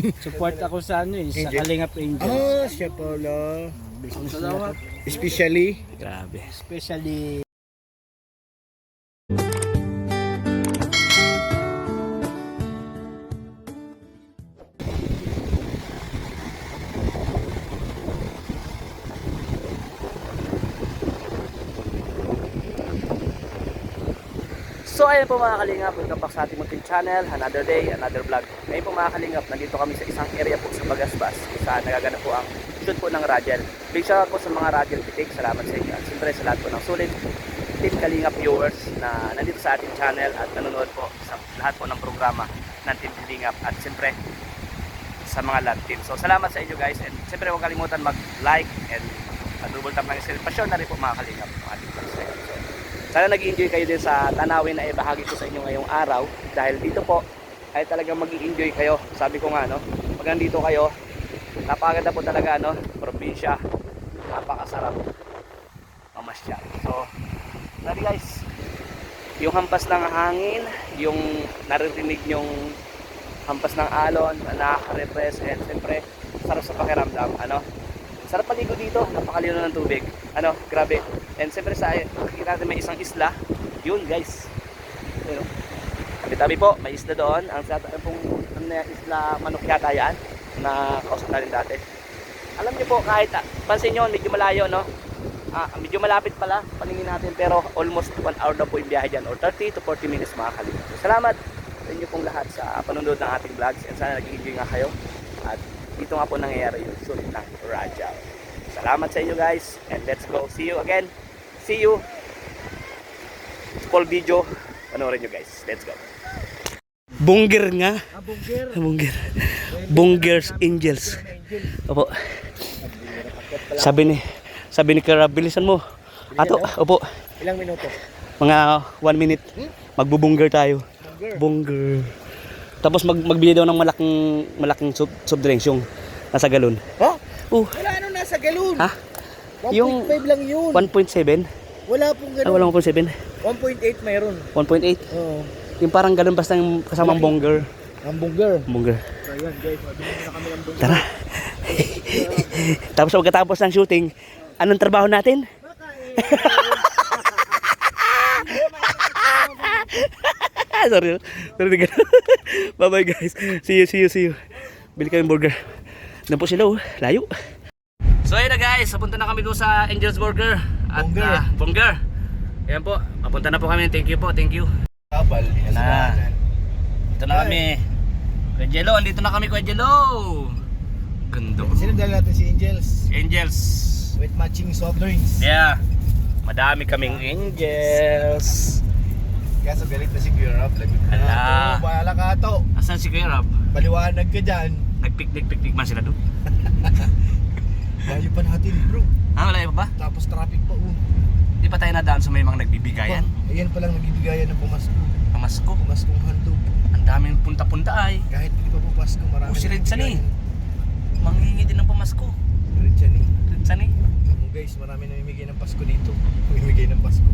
Support ako sa ano eh, sa Angel. Kalingap Angel. Ah, siya pala. Business na to. Especially, Grabe. Especially So ayun po mga kalingap, welcome back sa ating munting channel. Another day, another vlog. Ngayon po mga kalingap, nandito kami sa isang area po sa Bagasbas kung saan nagaganap po ang shoot po ng Radial. Big shout out po sa mga Radial Pitik, salamat sa inyo. At siyempre sa lahat po ng sulit Team Kalingap viewers na nandito sa ating channel at nanonood po sa lahat po ng programa ng Team Kalingap at siyempre sa mga land team. So salamat sa inyo guys, and siyempre huwag kalimutan mag-like and double tap lang yung pa-share na rin po mga kalingap ng ating vlogs ngayon. So, sana nag-enjoy kayo din sa tanawin na ibahagi ko sa inyo ngayong araw dahil dito po ay talagang mag-i-enjoy kayo. Sabi ko nga no, pag nandito kayo, napakaganda po talaga no, probinsya, napakasarap mamasyal. So, nari guys, yung hampas ng hangin, yung naririnig yung hampas ng alon, nakaka-repress, and siyempre sarap sa pakiramdam, ano, sarap paligo dito, napakalino ng tubig, ano, grabe. And siyempre sa nakikita natin may isang isla, yun guys, you know, tabi-tabi po, may isla doon, ang pong isla Manok yata yan, na kausap na rin dati. Alam niyo po, kahit, pansin nyo, medyo malayo, no, medyo malapit pala, paningin natin, pero almost 1 hour na po yung biyahe dyan, or 30 to 40 minutes mga kalingap. So, salamat sa inyo pong lahat sa panonood ng ating vlogs, and sana nag-enjoy nga kayo, at dito nga po nangyayari yung shoot ng Radial. Salamat sa inyo guys, and let's go. See you again. See you. Full video. Panoorin nyo guys. Let's go. Bunggir nga. Bunggir. Bunggir's Angels. Opo. Sabi ni Kara, bilisan mo. Ato, opo. ilang minuto? Mga 1 minute. Magbubungger tayo. Bunggir. Tapos magbili daw ng malaking soft drinks yung nasa galon. Ha? Wala Ano nasa galon? Ha? 1.5 Yung lang yun. 1.7? Wala pong galon. Wala 1.7. 1.8 mayroon. 1.8. Oo. Yung parang galon basta yung kasamang bongger. Hamburger. Bongger. So yan guys, mabili na kami ng burger. Tara. Tapos pagkatapos ng shooting, anong trabaho natin? Sorry. Bye bye guys. See you. Bili kami burger. Doon po sila oh. Layo. So ayun na guys, papunta na kami doon sa Angel's Burger at Bongger. Ayan po, papunta na po kami. Thank you po, thank you. Kabal. Ayan na. Ito na kami. Kuya Jello, andito na kami Kuya Jello. Ganda bro. Sino dala natin si Angels? Angels. With matching soft drinks. Yeah. Madami kaming Angels. Kaso galit na si Kuya Rob. Ala. Bahala ka to. Asan si Kuya Rob? Paliwanag ka dyan. Nagpiknik man sila doon. Layo pa natin bro. Wala pa ba? Tapos traffic pa Di pa tayo nadaan sa may mga nagbibigayan. Ayan palang nagbibigayan ng pumasko. Pamasko. Pumaskong handog. Ang daming punta-punta ay. Kahit hindi pa po Pasko, marami. Si Redsan eh. Manghingi din ng pamasko. Redsan eh. Redsan eh. Guys, marami namimigay ng Pasko dito. Namimigay ng Pasko.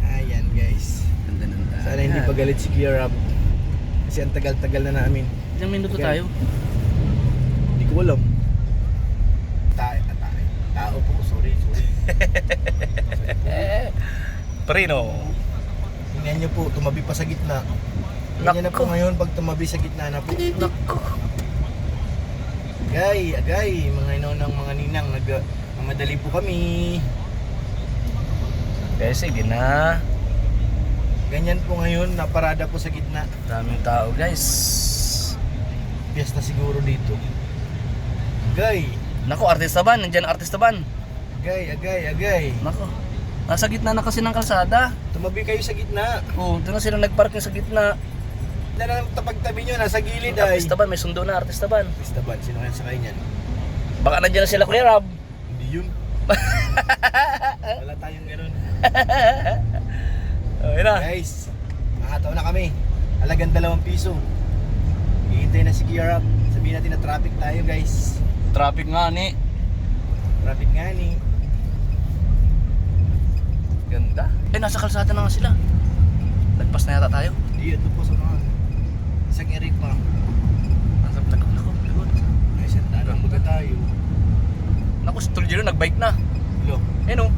Ayan guys. Ganda ng daan. Sana hindi pa galit si Kuya Rob. Kasi ang tagal-tagal na namin. Ilang minuto Okay. tayo? Hindi ko alam. Tao po, sorry. Prino. Tingnan nyo po, tumabi pa sa gitna. Ganyan na po Nako. ngayon pag tumabi sa gitna na po. Nako. Agay, mga inonang mga ninang, mamadali po kami. Sige na. Ganyan po ngayon, naparada po sa gitna. Daming tao guys. Piyesta siguro dito. Agay, Nako, artista ban. Nandiyan artista ban. agay. Nako. Nasa gitna na kasi ng kalsada. Tumabi kayo sa gitna. Doon na sila nagparking sa gitna. Na lang tapag-tabi nyo, nasa gilid ay. Artista ban, may sundo na artista ban. Pista ban, sino kaya sakay niyan? Baka nandiyan na sila Kuya Rob. Hindi yun. Wala tayong ganun. Ayun na. Guys, makataw na kami. Halagang 2 piso. Hihintay na si Kuya Rob. Sabihin natin na traffic tayo guys. Traffic nga ni. Traffic nga ni. Ganda. Nasa kalsada na nga sila. Nagpas na yata tayo. Hindi, ito po sa mga isang area pa. Nasa Tapos tuloy dyan, nagbike na. Lo. Ayun o.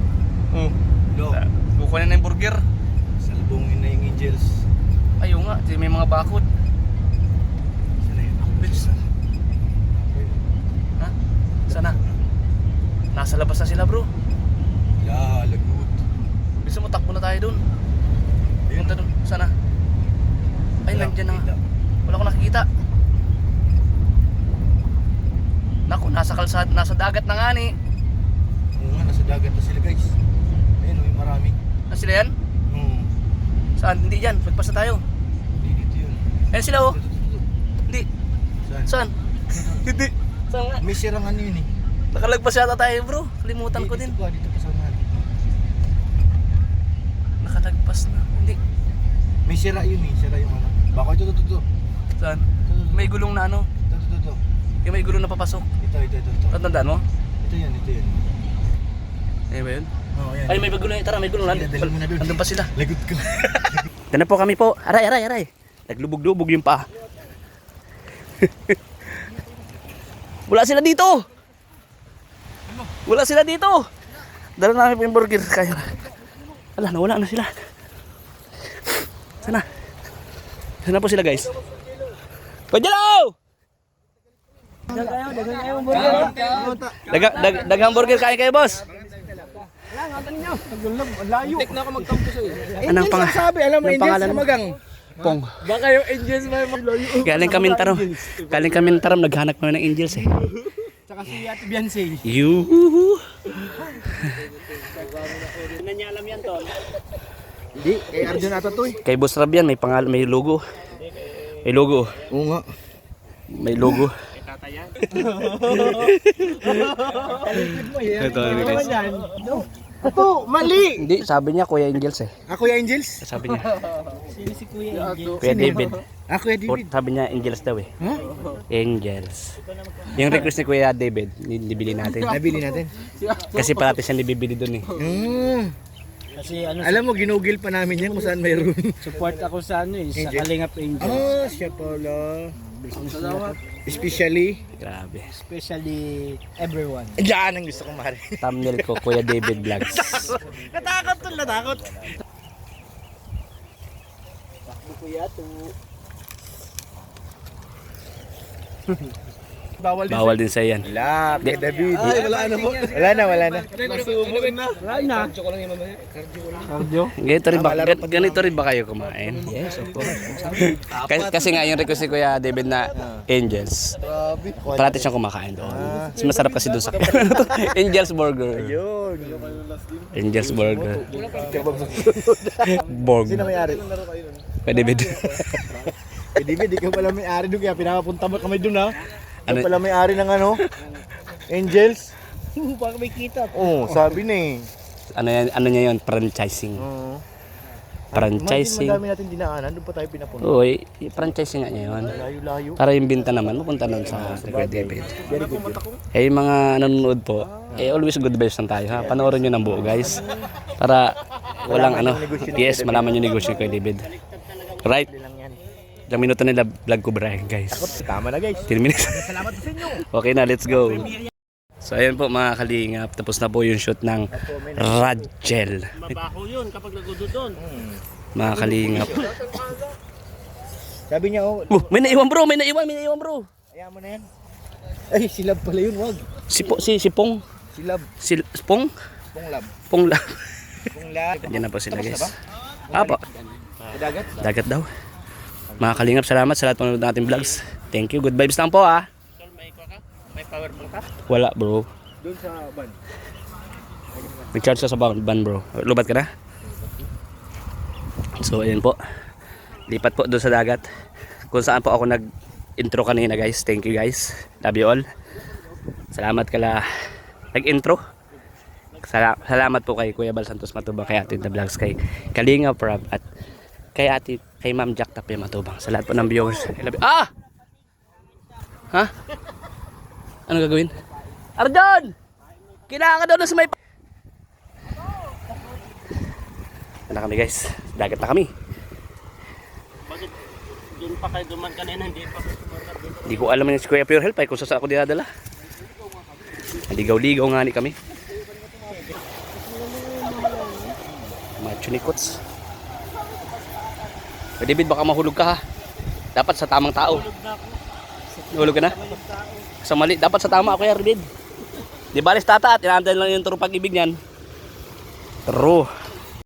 Lo. Kukuha na yung burger. Salbungin na yung Angels. Ayaw nga, may mga bakod. Sana yun. Bilis na. Ha? Sana? Nasa labas na sila bro. Yeah, lagot. Bisa mo, takbo na tayo dun. Punta dun, sana? Ay, nandiyan na nga. Wala ko nakikita. Naku, nasa kalsada, nasa dagat na nga ni. Oo nga, nasa dagat na sila guys. Ayun o, yung marami. Nasa sila yan? Saan? Hindi dyan, magpasa tayo. Hindi dito yun. Ayan sila oh. Dito. Hindi. Saan? Saan? Hindi. Saan nga? May sirang ano yun eh. Nakalagpas yata tayo bro. Kalimutan ko din. Dito pa sa mga. Nakalagpas na. Hindi. May sira yun eh. Sira yung ano. Bako ito. Saan? May gulong na ano. Ito. Yung may gulong na papasok. Ito. Tandaan mo? Ito yan. Ayun ba yun? Oo, yan. Ay, may gulong. Tara, may gulong. Sige, dalhin mo na dun. Nandun pa sila. Lagot ko. Dito na po kami po. Aray. Naglubog-lubog yung paa. Wala sila dito. Dala namin po yung burger. Kaya. Nawala na sila. Sana po sila guys. Kojalo! Dagang burger kain kayo boss. Tek na ako magtampo sa'yo. Anong Sabi, alam mo, Angels pangalan na mo? magang. Pong. Baka yung Angels may magloyo. Galing kami taram. Naghanap kami ng Angels eh. Tsaka si Ate Beyonce. Yuhu. Hindi niya alam yan, Tol. Hindi, kay Arjun ata to eh. Kay Boss Rab yan, may logo. May logo. Oo nga. May logo. Ito guys. Ito, mali! Hindi, sabi niya Kuya Angels eh. Ako yung Angels? Sabi niya. Sino si Kuya Angel? Kuya David. Ako yung David. Sabi niya Angels daw eh. Huh? Angels. Yung request ni Kuya David, nibili natin. Nabili natin. Kasi parati siya nibibili dun eh. Kasi ano, Alam mo, ginugil pa namin yan kung saan mayroon. support ako sa ano eh, sa Angel? Kalingap Angel. Siya pala. Salamat. Especially, Grabe. Especially everyone. yan ang gusto ko mari. Thumbnail ko, Kuya David Vlogs. Natakot. Takbo Kuya to. Bawal din sa yan. Wala, kay David. Ay, wala na po. Wala na. Wala na. Cardio? Ganito rin ba kayo kumain? Yes, of course. Kasi nga yung request ni Kuya David na Angels. Parati siyang kumakain doon. Mas masarap kasi doon sa Angels Burger. Yun. Angels Burger. Sino Burger. may-ari? Kuya David. Kay David, ikaw pala may-ari doon kaya pinapapunta mo kami doon ha. Ikaw Ano- pala may-ari ng ano? Angels? Baka may kita. Oo, sabi na eh. Ano niya yun? Franchising. Franchising. Madami natin dinaanan, doon pa tayo pinapunta. Uy, franchising nga niya yun. Layo-layo. Para yung binta naman, mapunta nun sa Kuya David. Very good yun. Eh, yung mga nanonood po, always good vibes lang tayo ha. Panoorin nyo ng buo guys. Para walang ano. Yes, malaman yung negosyo ni Kuya David. Right? Ilang minuto nila vlog ko Brian guys. Tama na guys. 10 minutes. Salamat sa inyo. Okay na, let's go. So ayan po mga kalingap, tapos na po yung shoot ng Rajel. Mabaho yun kapag nagudod doon. Mga kalingap. Sabi niya oh, May naiwan bro. ayaw mo na yan. Ay, silab pala yun, wag. Si Pong. Silab. Pong? Punglab. Ponglab. Punglab. Andiyan na po sila guys. Ba? Apo. Dagat? Dagat daw. Mga kalingap, salamat sa lahat ng nanonood natin vlogs. Thank you. Good vibes lang po ha. May power bank ka? Wala bro. Doon sa ban. Nag-charge ka sa van bro. Lubat ka na? So ayan po. Lipat po doon sa dagat. Kung saan po ako nag-intro kanina guys. Thank you guys. Love you all. Salamat kala nag-intro. Salamat po kay Kuya Bal Santos Matubang, kay Ate The Vlogs, kay Kalinga Prab, at kay Ma'am Jack Tapia Matubang. Sa lahat po ng viewers. I love you. Ah! Ha? Ano gagawin? Arjon! Kailangan daw na sa may... Ano kami guys? Dagat na kami. Bakit doon pa kayo duman kanina, hindi pa. Hindi ko alam yung si Kuya Pure Help ay kung saan ako dinadala. Ligaw-ligaw nga ni kami. Mga chunikots. David, baka mahulog ka ha. Dapat sa tamang tao. Nahulog ka na? Sa mali. Dapat sa tama ako, David. Di balis tata at inaantay lang yung turo pag-ibig niyan. True.